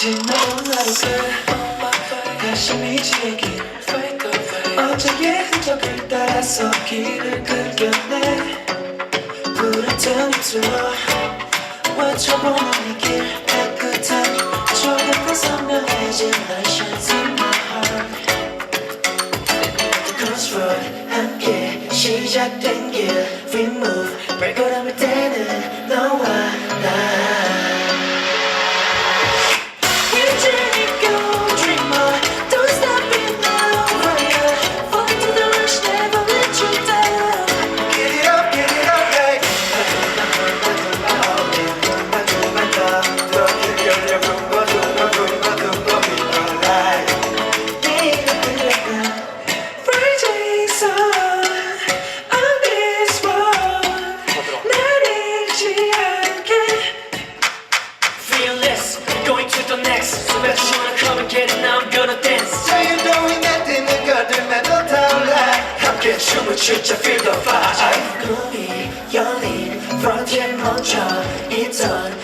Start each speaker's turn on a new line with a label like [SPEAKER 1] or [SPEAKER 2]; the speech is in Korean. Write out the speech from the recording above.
[SPEAKER 1] 지나온 하루들 다시 미치게 어제의 흔적을 따라서 길을 그려내 푸른 입술로 외쳐보는 이 길 깨끗한 조금 더 선명해진 Lights in my heart Crossroad 함께 시작된 길 We move 발걸음을 떼는 너와 나 춤을 추자 feel the vibe 꿈이 열린 프론티에 멈춰 있던